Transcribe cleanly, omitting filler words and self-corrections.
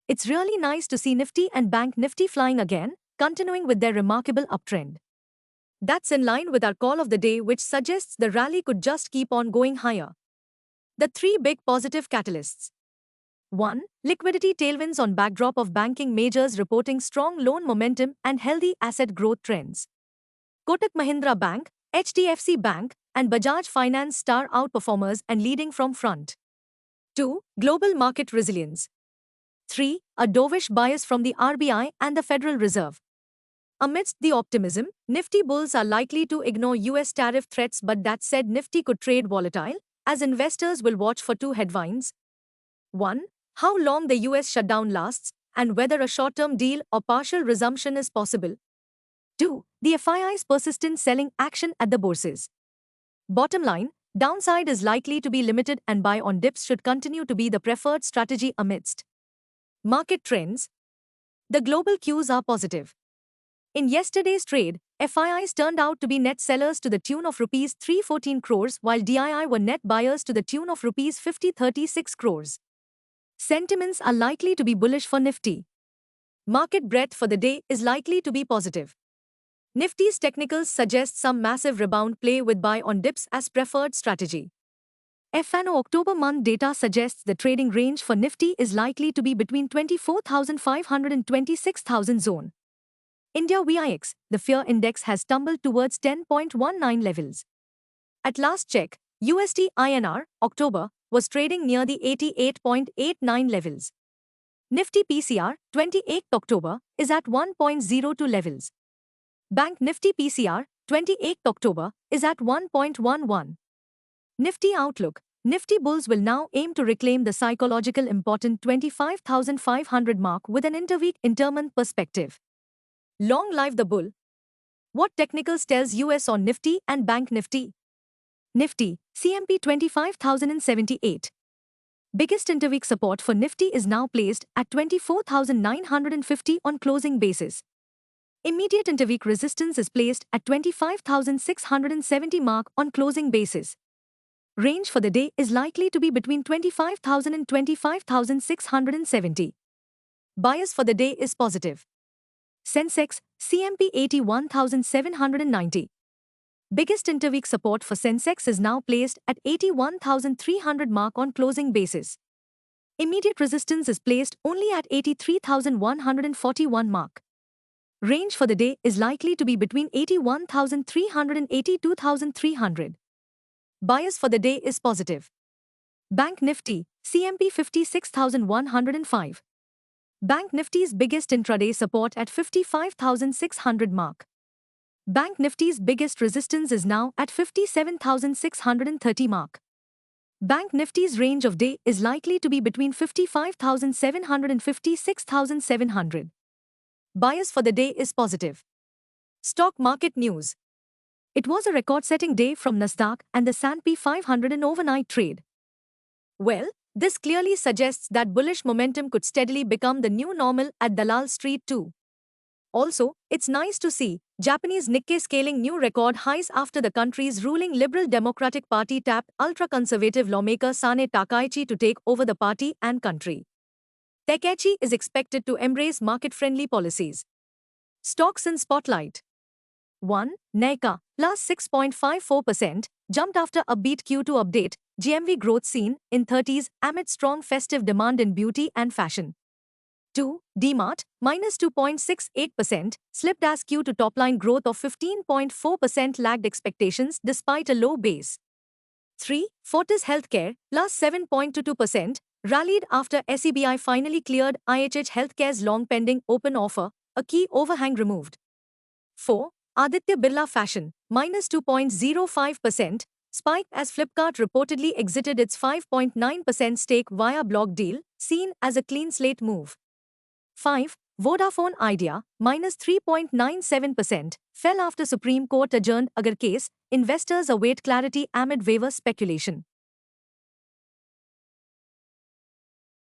It's really nice to see Nifty and Bank Nifty flying again, continuing with their remarkable uptrend. That's in line with our call of the day, which suggests the rally could just keep on going higher. The three big positive catalysts. 1. Liquidity tailwinds on backdrop of banking majors reporting strong loan momentum and healthy asset growth trends. Kotak Mahindra Bank, HDFC Bank, and Bajaj Finance star outperformers and leading from front. 2. Global market resilience. 3. A dovish bias from the RBI and the Federal Reserve. Amidst the optimism, Nifty bulls are likely to ignore US tariff threats, but that said, Nifty could trade volatile, as investors will watch for two headwinds. 1. How long the US shutdown lasts, and whether a short-term deal or partial resumption is possible. 2. The FII's persistent selling action at the bourses. Bottom line, downside is likely to be limited and buy on dips should continue to be the preferred strategy amidst market trends. The global cues are positive. In yesterday's trade, FIIs turned out to be net sellers to the tune of Rs 314 crores, while DII were net buyers to the tune of Rs 5036 crores. Sentiments are likely to be bullish for Nifty. Market breadth for the day is likely to be positive. Nifty's technicals suggest some massive rebound play with buy on dips as preferred strategy. FNO October month data suggests the trading range for Nifty is likely to be between 24,500 and 26,000 zone. India VIX, the fear index has tumbled towards 10.19 levels. At last check, USD INR, October, was trading near the 88.89 levels. Nifty PCR, 28th October, is at 1.02 levels. Bank Nifty PCR, 28th October, is at 1.11. Nifty outlook. Nifty bulls will now aim to reclaim the psychological important 25,500 mark with an intermonth perspective. Long live the bull. What technicals tells US on Nifty and Bank Nifty? Nifty, CMP 25,078. Biggest interweek support for Nifty is now placed at 24,950 on closing basis. Immediate interweek resistance is placed at 25,670 mark on closing basis. Range for the day is likely to be between 25,000 and 25,670. Bias for the day is positive. Sensex, CMP 81,790. Biggest interweek support for Sensex is now placed at 81,300 mark on closing basis. Immediate resistance is placed only at 83,141 mark. Range for the day is likely to be between 81,300 and 82,300. Bias for the day is positive. Bank Nifty, CMP 56,105. Bank Nifty's biggest intraday support at 55,600 mark. Bank Nifty's biggest resistance is now at 57,630 mark. Bank Nifty's range of day is likely to be between 55,700 and 56,700. Bias for the day is positive. Stock market news. It was a record-setting day from Nasdaq and the S&P 500 in overnight trade. Well, this clearly suggests that bullish momentum could steadily become the new normal at Dalal Street too. Also, it's nice to see Japanese Nikkei scaling new record highs after the country's ruling Liberal Democratic Party tapped ultra-conservative lawmaker Sane Takaichi to take over the party and country. Takaichi is expected to embrace market-friendly policies. Stocks in spotlight. 1. Nykaa, plus 6.54%, jumped after upbeat Q2 update, GMV growth seen in 30s amid strong festive demand in beauty and fashion. 2. DMart, minus 2.68%, slipped as Q2 top-line growth of 15.4% lagged expectations despite a low base. 3. Fortis Healthcare, plus 7.22%, rallied after SEBI finally cleared IHH Healthcare's long-pending open offer, a key overhang removed. 4. Aditya Birla Fashion, minus 2.05%, spiked as Flipkart reportedly exited its 5.9% stake via block deal, seen as a clean slate move. 5. Vodafone Idea, minus 3.97%, fell after Supreme Court adjourned Agar case, investors await clarity amid waiver speculation.